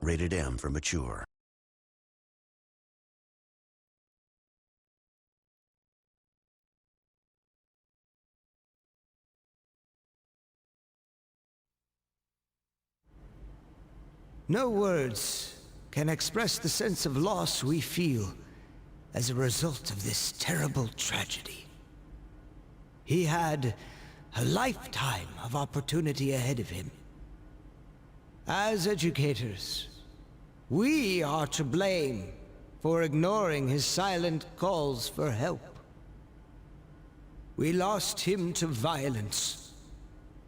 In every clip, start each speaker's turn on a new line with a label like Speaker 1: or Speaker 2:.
Speaker 1: Rated M for mature.
Speaker 2: No words can express the sense of loss we feel as a result of this terrible tragedy. He had a lifetime of opportunity ahead of him. As educators, we are to blame for ignoring his silent calls for help. We lost him to violence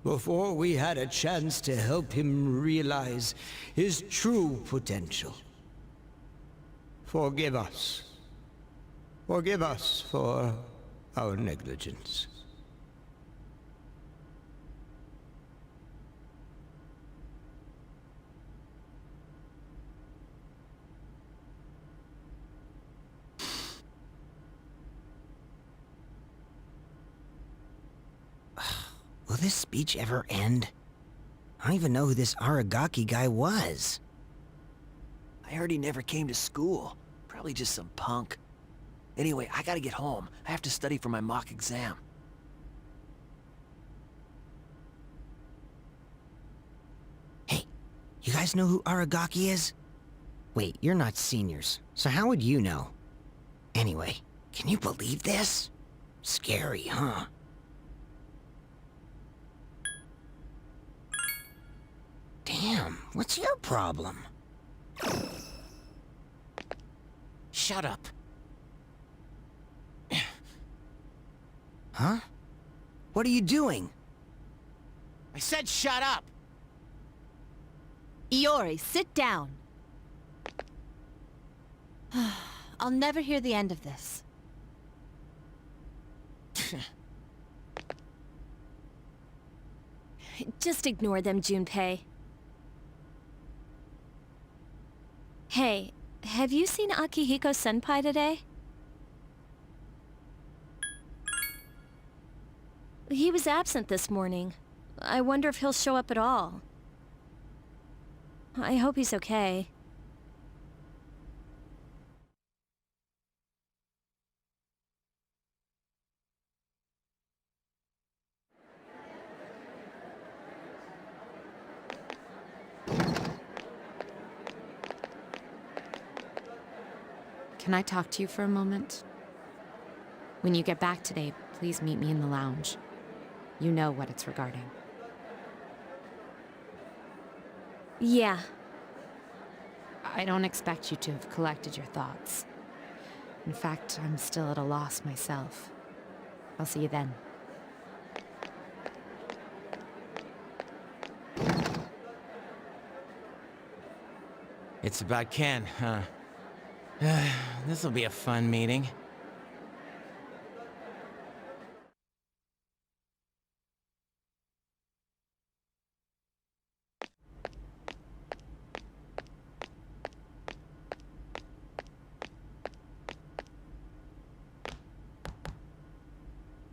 Speaker 2: before we had a chance to help him realize his true potential. Forgive us. Forgive us for our negligence.
Speaker 3: Will this speech ever end? I don't even know who this Aragaki guy was.
Speaker 4: I heard he never came to school. Probably just some punk. Anyway, I gotta get home. I have to study for my mock exam.
Speaker 3: Hey, you guys know who Aragaki is? Wait, you're not seniors, so how would you know? Anyway, can you believe this? Scary, huh? Damn, what's your problem?
Speaker 4: Shut up.
Speaker 3: Huh? What are you doing?
Speaker 4: I said shut up!
Speaker 5: Iori, sit down. I'll never hear the end of this. Just ignore them, Junpei. Hey, have you seen Akihiko-senpai today? He was absent this morning. I wonder if he'll show up at all. I hope he's okay.
Speaker 6: Can I talk to you for a moment? When you get back today, please meet me in the lounge. You know what it's regarding.
Speaker 5: Yeah.
Speaker 6: I don't expect you to have collected your thoughts. In fact, I'm still at a loss myself. I'll see you then.
Speaker 7: It's about Ken, huh? This'll be a fun meeting.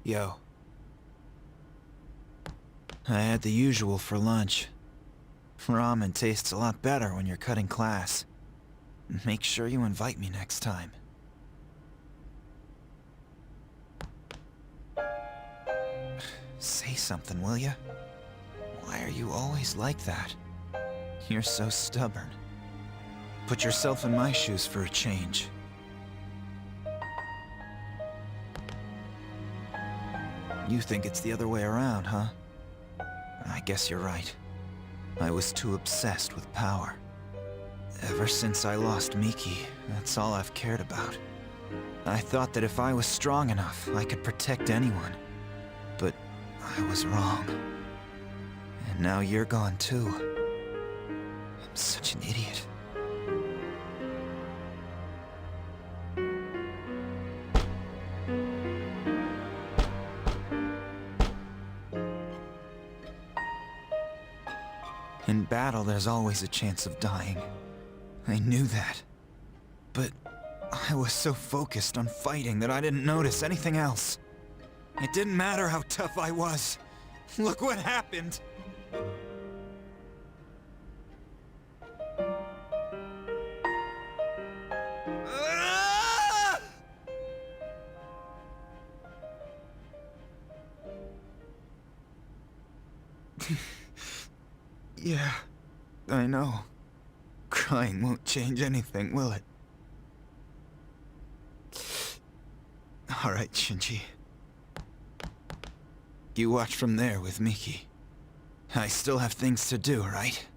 Speaker 8: Yo. I had the usual for lunch. Ramen tastes a lot better when you're cutting class. Make sure you invite me next time. Say something, will ya? Why are you always like that? You're so stubborn. Put yourself in my shoes for a change. You think it's the other way around, huh? I guess you're right. I was too obsessed with power. Ever since I lost Miki, that's all I've cared about. I thought that if I was strong enough, I could protect anyone. But I was wrong. And now you're gone too. I'm such an idiot. In battle, there's always a chance of dying. I knew that. But I was so focused on fighting that I didn't notice anything else. It didn't matter how tough I was. Look what happened! Yeah, I know. Crying won't change anything, will it? Alright, Shinji. You watch from there with Miki. I still have things to do, right?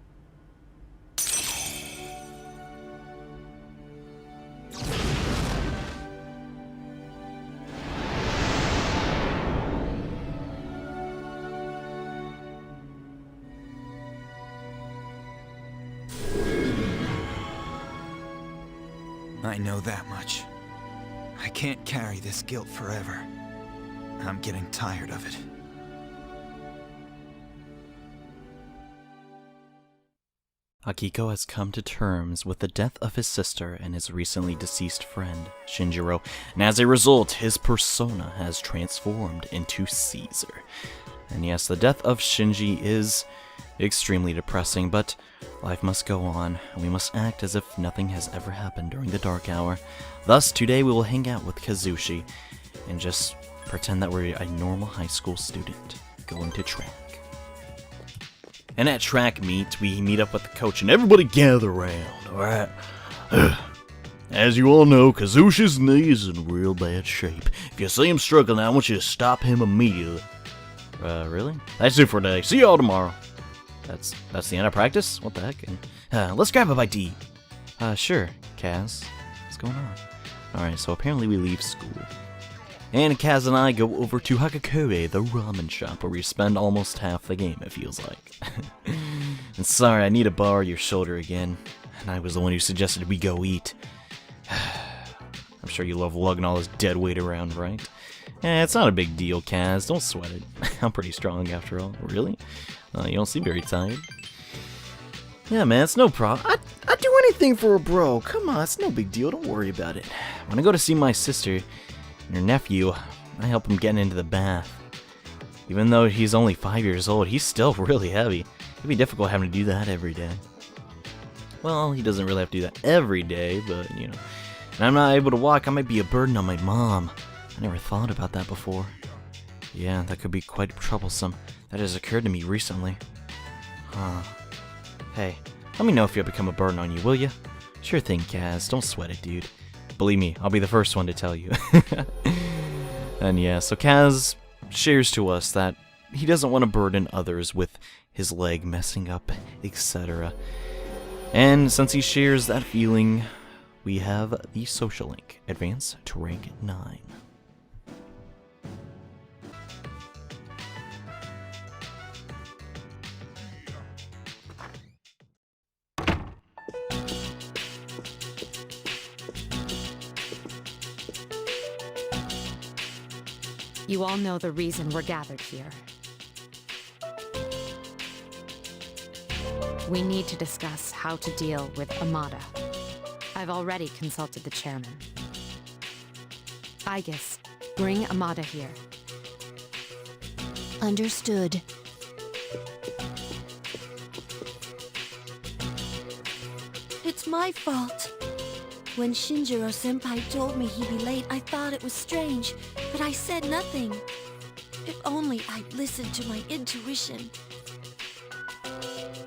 Speaker 8: I know that much. I can't carry this guilt forever. I'm getting tired of it.
Speaker 1: Akiko has come to terms with the death of his sister and his recently deceased friend, Shinjiro, and as a result, his persona has transformed into Caesar. And yes, the death of Shinji is extremely depressing, but life must go on, and we must act as if nothing has ever happened during the dark hour. Thus, today we will hang out with Kazushi, and just pretend that we're a normal high school student going to track. And at track meet, we meet up with the coach, and everybody gather around, alright? As you all know, Kazushi's knee is in real bad shape. If you see him struggling, I want you to stop him immediately. Really? That's it for today. See y'all tomorrow. That's the end of practice? What the heck? Let's grab a bite to eat. Sure, Kaz. What's going on? Alright, so apparently we leave school. And Kaz and I go over to Hakakure, the ramen shop, where we spend almost half the game, it feels like. And sorry, I need to borrow your shoulder again. And I was the one who suggested we go eat. I'm sure you love lugging all this dead weight around, right? It's not a big deal, Kaz. Don't sweat it. I'm pretty strong after all. Really? You don't seem very tired. Yeah, man, it's no problem. I'd do anything for a bro. Come on, it's no big deal. Don't worry about it. When I go to see my sister and her nephew, I help him get into the bath. Even though he's only 5 years old, he's still really heavy. It'd be difficult having to do that every day. Well, he doesn't really have to do that every day, but, you know. And I'm not able to walk, I might be a burden on my mom. I never thought about that before. Yeah, that could be quite troublesome. That has occurred to me recently. Huh. Hey, let me know if you become a burden on you, will you? Sure thing, Kaz. Don't sweat it, dude. Believe me, I'll be the first one to tell you. And yeah, so Kaz shares to us that he doesn't want to burden others with his leg messing up, etc. And since he shares that feeling, we have the social link. Advance to rank 9.
Speaker 6: You all know the reason we're gathered here. We need to discuss how to deal with Amada. I've already consulted the chairman. Aegis, bring Amada here.
Speaker 9: Understood. It's my fault. When Shinjiro-senpai told me he'd be late, I thought it was strange, but I said nothing. If only I'd listened to my intuition.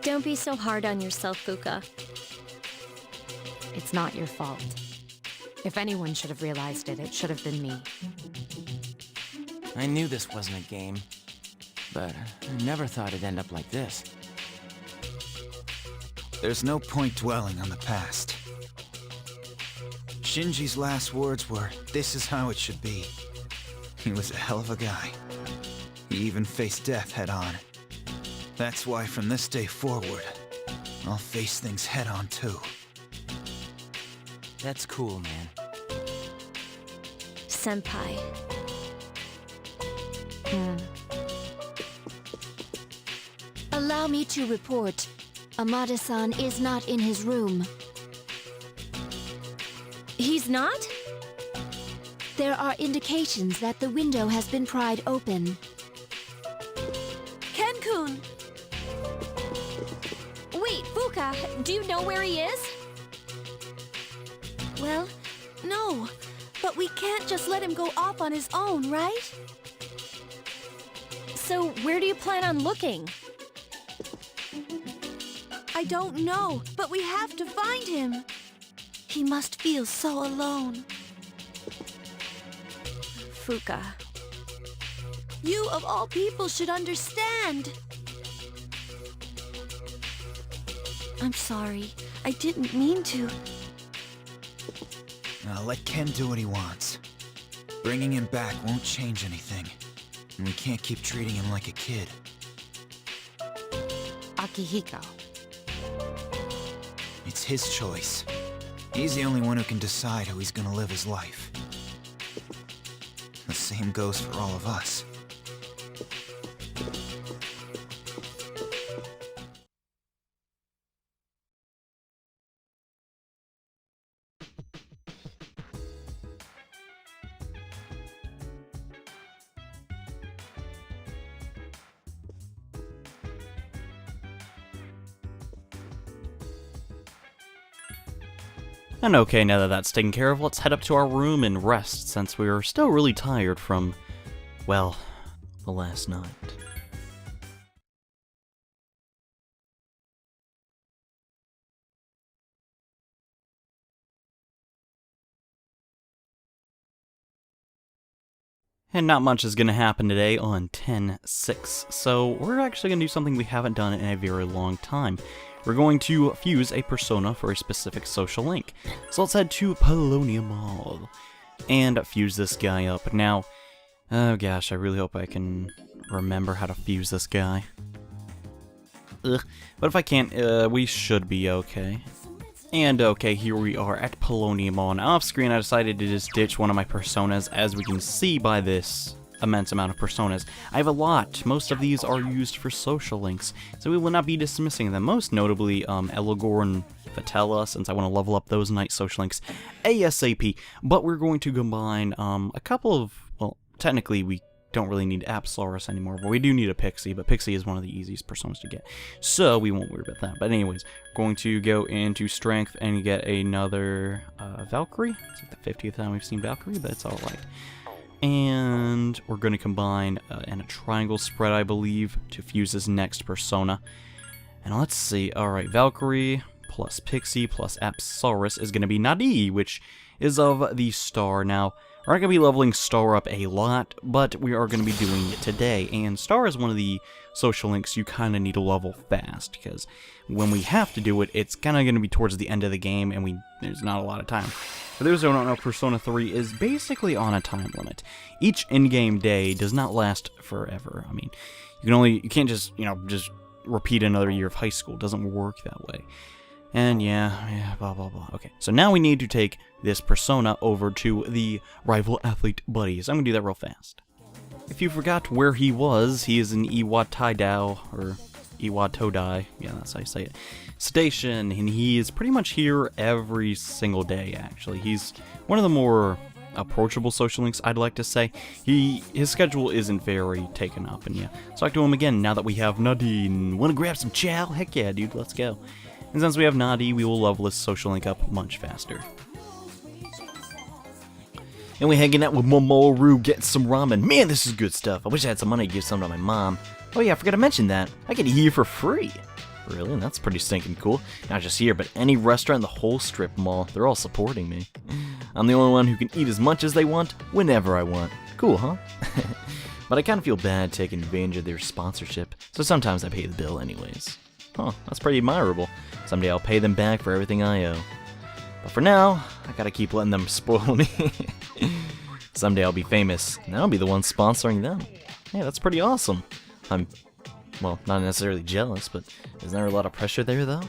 Speaker 5: Don't be so hard on yourself, Fuka.
Speaker 6: It's not your fault. If anyone should have realized it, it should have been me.
Speaker 7: I knew this wasn't a game, but I never thought it'd end up like this.
Speaker 8: There's no point dwelling on the past. Shinji's last words were, "This is how it should be." He was a hell of a guy. He even faced death head-on. That's why from this day forward, I'll face things head-on too.
Speaker 7: That's cool, man.
Speaker 5: Senpai.
Speaker 9: Allow me to report. Amada-san is not in his room.
Speaker 5: He's not?
Speaker 9: There are indications that the window has been pried open.
Speaker 5: Ken-kun! Wait, Fuka, do you know where he is?
Speaker 9: Well, no. But we can't just let him go off on his own, right?
Speaker 5: So where do you plan on looking?
Speaker 9: I don't know, but we have to find him. He must feel so alone.
Speaker 5: Fuka.
Speaker 9: You, of all people, should understand. I'm sorry. I didn't mean to.
Speaker 8: Now let Ken do what he wants. Bringing him back won't change anything. And we can't keep treating him like a kid.
Speaker 6: Akihiko.
Speaker 8: It's his choice. He's the only one who can decide how he's gonna live his life. The same goes for all of us.
Speaker 1: And okay, now that that's taken care of, let's head up to our room and rest, since we are still really tired from, well, the last night. And not much is going to happen today on 10-6, so we're actually going to do something we haven't done in a very long time. We're going to fuse a persona for a specific social link. So let's head to Paulownia Mall and fuse this guy up. Now, oh gosh, I really hope I can remember how to fuse this guy. Ugh. But if I can't, we should be okay. And okay, here we are at Paulownia Mall, and off screen I decided to just ditch one of my personas, as we can see by this immense amount of personas. I have a lot. Most of these are used for social links, so we will not be dismissing them. Most notably, Eligor and Fatella, since I want to level up those night social links ASAP. But we're going to combine a couple of, well, technically we don't really need Apsaurus anymore, but we do need a Pixie, but Pixie is one of the easiest personas to get, so we won't worry about that. But anyways, going to go into Strength and get another Valkyrie. It's like the 50th time we've seen Valkyrie, but it's alright. And we're going to combine in a triangle spread, I believe, to fuse this next persona. And let's see, alright, Valkyrie plus Pixie plus Apsaurus is going to be Nadi, which is of the Star. Now, we're not going to be leveling Star up a lot, but we are going to be doing it today. And Star is one of the social links you kind of need to level fast, because when we have to do it, it's kind of going to be towards the end of the game, and there's not a lot of time. For those who don't know, Persona 3 is basically on a time limit. Each in-game day does not last forever. I mean, you can't just, just repeat another year of high school. It doesn't work that way. And yeah, blah, blah, blah. Okay, so now we need to take this persona over to the rival athlete buddies. I'm going to do that real fast. If you forgot where he is in Iwataidao, or Iwatodai, yeah, that's how you say it, station, and he is pretty much here every single day, actually. He's one of the more approachable social links, I'd like to say. His schedule isn't very taken up, and yeah, let's talk to him again now that we have Nadine. Wanna grab some chow? Heck yeah, dude, let's go. And since we have Nadi, we will level this social link up much faster. And we're hanging out with Momoru, getting some ramen. Man, this is good stuff. I wish I had some money to give some to my mom. Oh yeah, I forgot to mention that. I get to eat here for free. Really? That's pretty stinking cool. Not just here, but any restaurant in the whole strip mall. They're all supporting me. I'm the only one who can eat as much as they want, whenever I want. Cool, huh? But I kind of feel bad taking advantage of their sponsorship, so sometimes I pay the bill anyways. Huh, that's pretty admirable. Someday I'll pay them back for everything I owe. But for now, I gotta keep letting them spoil me. Someday I'll be famous, and I'll be the one sponsoring them. Hey, that's pretty awesome. I'm, well, not necessarily jealous, but isn't there a lot of pressure there, though?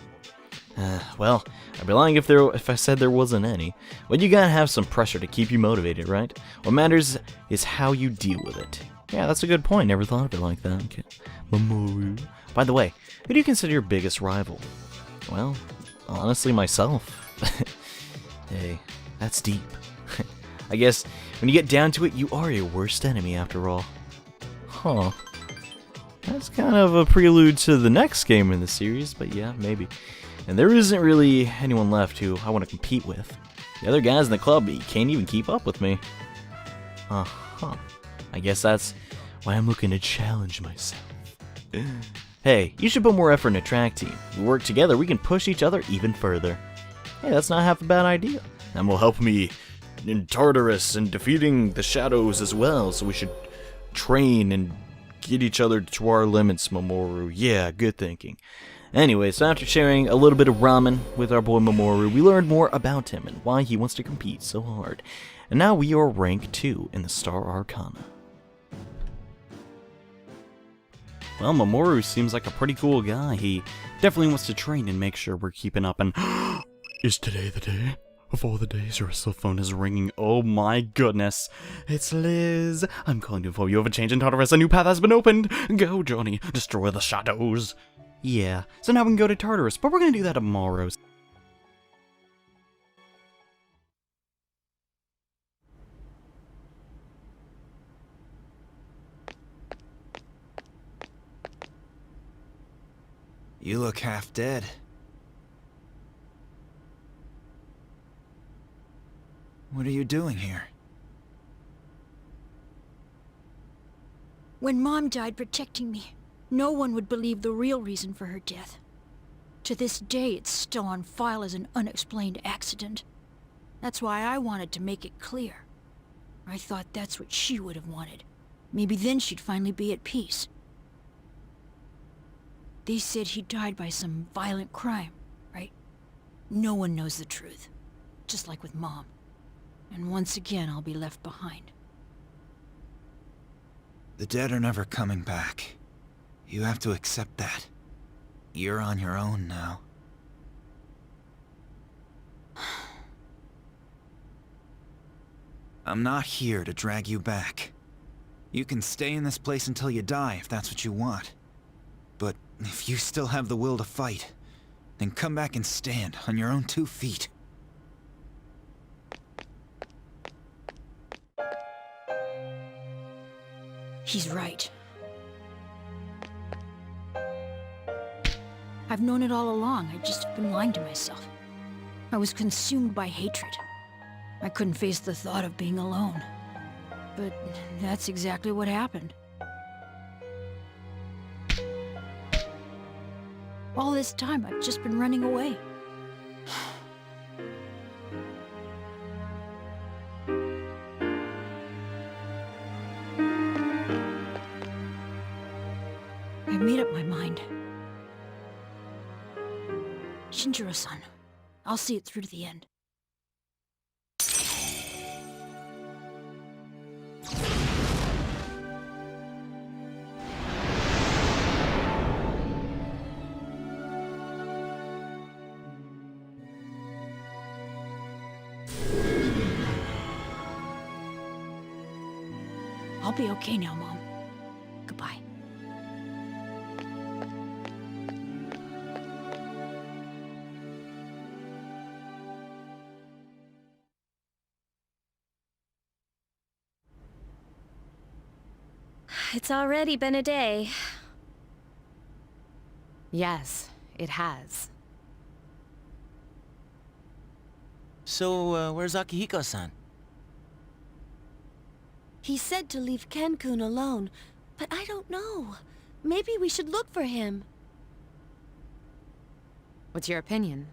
Speaker 1: Well, I'd be lying if I said there wasn't any. But you gotta have some pressure to keep you motivated, right? What matters is how you deal with it. Yeah, that's a good point. Never thought of it like that. Okay. Mamoru. By the way, who do you consider your biggest rival? Well, honestly, myself. Hey, that's deep. I guess when you get down to it, you are your worst enemy after all. Huh. That's kind of a prelude to the next game in the series, but yeah, maybe. And there isn't really anyone left who I want to compete with. The other guys in the club can't even keep up with me. Uh-huh. I guess that's why I'm looking to challenge myself. Hey, you should put more effort in a track team. We work together, we can push each other even further. Hey, that's not half a bad idea. And will help me in Tartarus and defeating the shadows as well, so we should train and get each other to our limits, Mamoru. Yeah, good thinking. Anyway, so after sharing a little bit of ramen with our boy Mamoru, we learned more about him and why he wants to compete so hard. And now we are rank 2 in the Star Arcana. Well, Mamoru seems like a pretty cool guy. He definitely wants to train and make sure we're keeping up. And is today the day? Of all the days, your cell phone is ringing. Oh my goodness. It's Liz. I'm calling to inform you of a change in Tartarus. A new path has been opened. Go, Johnny. Destroy the shadows. Yeah, so now we can go to Tartarus, but we're gonna do that tomorrow.
Speaker 8: You look half dead. What are you doing here?
Speaker 9: When Mom died protecting me, no one would believe the real reason for her death. To this day, it's still on file as an unexplained accident. That's why I wanted to make it clear. I thought that's what she would have wanted. Maybe then she'd finally be at peace. They said he died by some violent crime, right? No one knows the truth. Just like with Mom. And once again, I'll be left behind.
Speaker 8: The dead are never coming back. You have to accept that. You're on your own now. I'm not here to drag you back. You can stay in this place until you die if that's what you want. But if you still have the will to fight, then come back and stand on your own 2 feet.
Speaker 9: He's right. I've known it all along. I just have been lying to myself. I was consumed by hatred. I couldn't face the thought of being alone. But that's exactly what happened. All this time, I've just been running away. I made up my mind. Shinjiro-san, I'll see it through to the end. I'll be okay now, Mom. Goodbye.
Speaker 5: It's already been a day.
Speaker 6: Yes, it has.
Speaker 7: So, where's Akihiko-san?
Speaker 9: He said to leave Ken-kun alone, but I don't know. Maybe we should look for him.
Speaker 6: What's your opinion?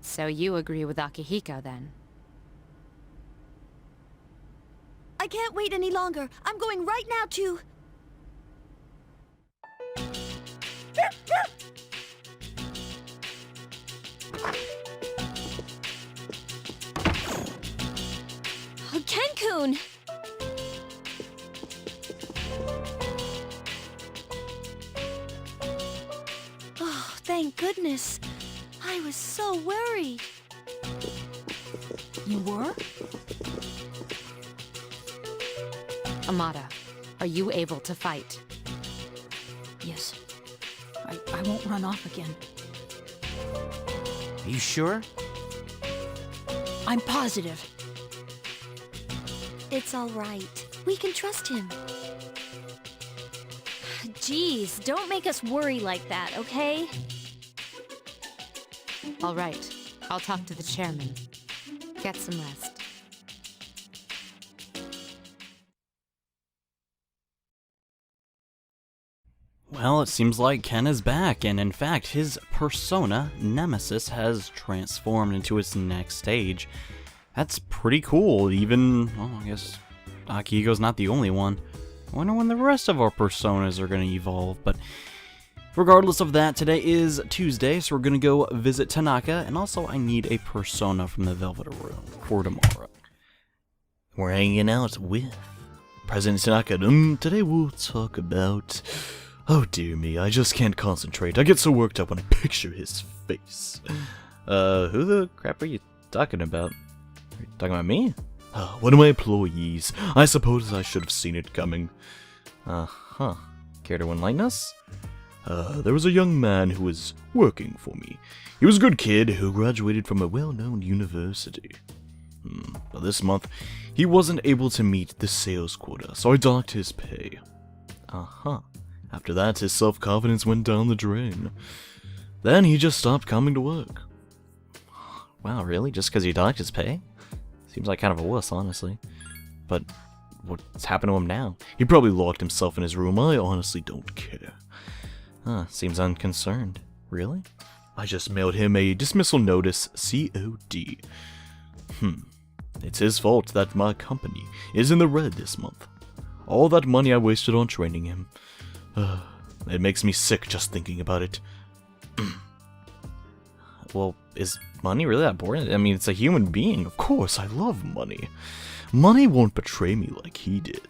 Speaker 6: So you agree with Akihiko, then?
Speaker 9: I can't wait any longer. I'm going right now to...
Speaker 5: Oh, Ken-kun!
Speaker 9: Oh, thank goodness. I was so worried. You were?
Speaker 6: Amada, are you able to fight?
Speaker 9: Yes. I won't run off again.
Speaker 7: Are you sure?
Speaker 9: I'm positive.
Speaker 5: It's all right. We can trust him. Jeez, don't make us worry like that, okay?
Speaker 6: All right, I'll talk to the chairman. Get some rest.
Speaker 1: Well, it seems like Ken is back, and in fact, his persona, Nemesis, has transformed into his next stage. That's pretty cool, even, well, I guess Akihiko's not the only one. I wonder when the rest of our personas are going to evolve, but regardless of that, today is Tuesday, so we're going to go visit Tanaka, and also I need a persona from the Velvet Room for tomorrow. We're hanging out with President Tanaka. Today we'll talk about... Oh dear me, I just can't concentrate. I get so worked up when I picture his face. Who the crap are you talking about? Are you talking about me? One of my employees. I suppose I should have seen it coming. Care to enlighten us? There was a young man who was working for me. He was a good kid who graduated from a well-known university. But this month, he wasn't able to meet the sales quota, so I docked his pay. After that, his self-confidence went down the drain. Then he just stopped coming to work. Wow, really? Just because he docked his pay? Seems like kind of a wuss, honestly. But what's happened to him now? He probably locked himself in his room. I honestly don't care. Seems unconcerned. Really? I just mailed him a dismissal notice, COD. It's his fault that my company is in the red this month. All that money I wasted on training him. It makes me sick just thinking about it. Well, is money really that important? I mean, it's a human being. Of course, I love money. Money won't betray me like he did.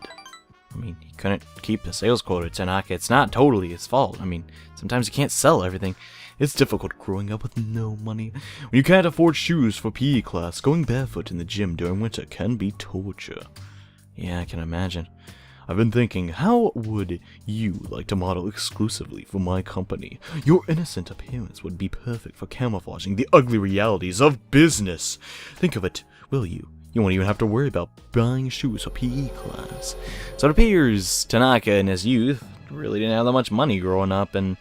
Speaker 1: I mean, he couldn't keep the sales quota, Tanaka. It's not totally his fault. I mean, sometimes you can't sell everything. It's difficult growing up with no money. When you can't afford shoes for PE class, going barefoot in the gym during winter can be torture. Yeah, I can imagine. I've been thinking, how would you like to model exclusively for my company? Your innocent appearance would be perfect for camouflaging the ugly realities of business. Think of it, will you? You won't even have to worry about buying shoes for PE class. So it appears Tanaka in his youth really didn't have that much money growing up, and,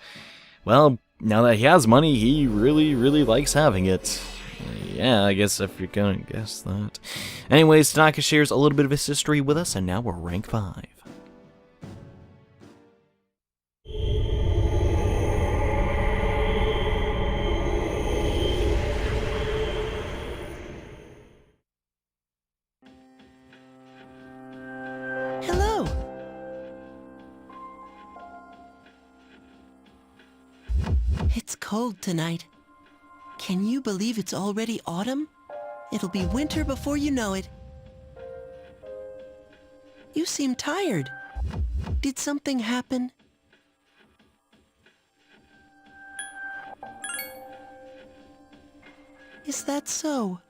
Speaker 1: well, now that he has money, he really, really likes having it. Yeah, I guess if you're gonna guess that. Anyways, Tanaka shares a little bit of his history with us, and now we're rank 5.
Speaker 10: Hello. It's cold tonight. Can you believe it's already autumn? It'll be winter before you know it. You seem tired. Did something happen? Is that so?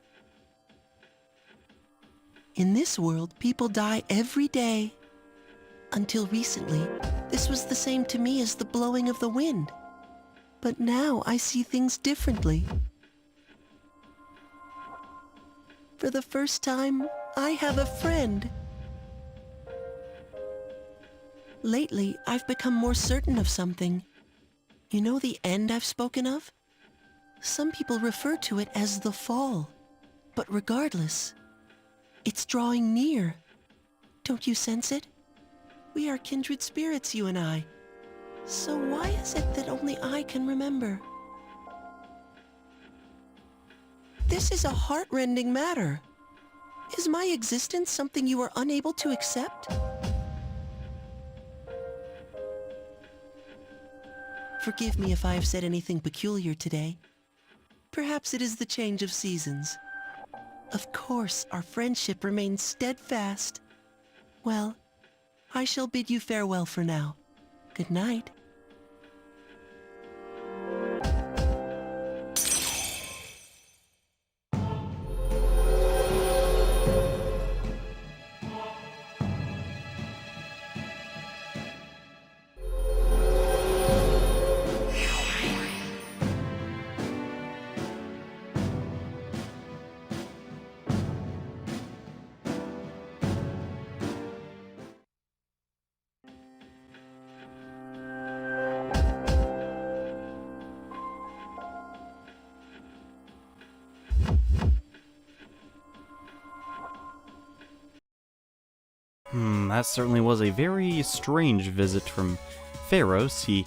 Speaker 10: In this world, people die every day. Until recently, this was the same to me as the blowing of the wind. But now I see things differently. For the first time, I have a friend. Lately, I've become more certain of something. You know the end I've spoken of? Some people refer to it as the fall. But regardless, it's drawing near. Don't you sense it? We are kindred spirits, you and I. So why is it that only I can remember? This is a heart-rending matter. Is my existence something you are unable to accept? Forgive me if I have said anything peculiar today. Perhaps it is the change of seasons. Of course, our friendship remains steadfast. Well, I shall bid you farewell for now. Good night.
Speaker 1: That certainly was a very strange visit from Pharaohs. He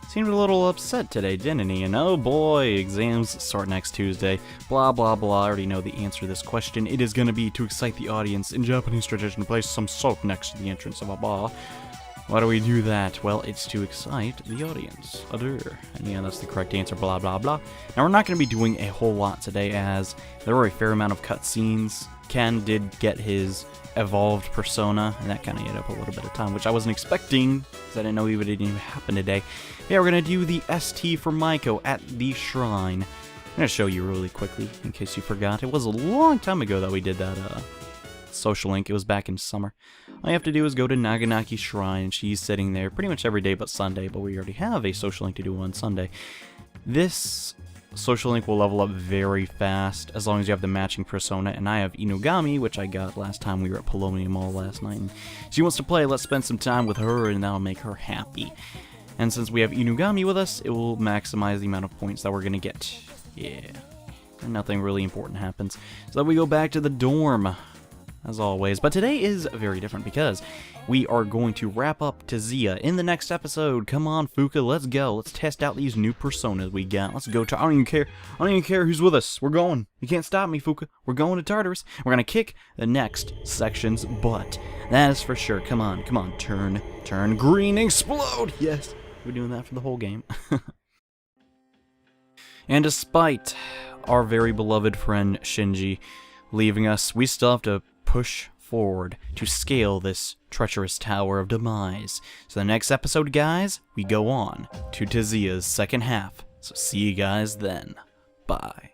Speaker 1: seemed a little upset today, didn't he? And oh boy, exams start next Tuesday. Blah, blah, blah. I already know the answer to this question. It is going to be to excite the audience. In Japanese tradition, place some soap next to the entrance of a bar. Why do we do that? Well, it's to excite the audience. And yeah, that's the correct answer, blah, blah, blah. Now, we're not going to be doing a whole lot today, as there were a fair amount of cutscenes. Ken did get his evolved persona, and that kind of ate up a little bit of time, which I wasn't expecting, because I didn't know it would even happen today. Yeah, we're going to do the ST for Maiko at the shrine. I'm going to show you really quickly, in case you forgot. It was a long time ago that we did that, social link. It was back in summer. All you have to do is go to Naganaki Shrine, and she's sitting there pretty much every day but Sunday, but we already have a social link to do on Sunday. This social link will level up very fast, as long as you have the matching persona, and I have Inugami, which I got last time we were at Polonium Mall last night, and she wants to play. Let's spend some time with her, and that'll make her happy. And since we have Inugami with us, it will maximize the amount of points that we're gonna get. Yeah. And nothing really important happens. So we go back to the dorm, as always. But today is very different because we are going to wrap up Tizia in the next episode. Come on, Fuka, let's go. Let's test out these new personas we got. Let's go to... I don't even care who's with us. We're going. You can't stop me, Fuka. We're going to Tartarus. We're going to kick the next section's butt. That is for sure. Come on, come on. Turn green, explode. Yes. We're doing that for the whole game. And despite our very beloved friend Shinji leaving us, we still have to push forward to scale this treacherous tower of demise. So the next episode, guys, we go on to Tizia's second half. So see you guys then. Bye.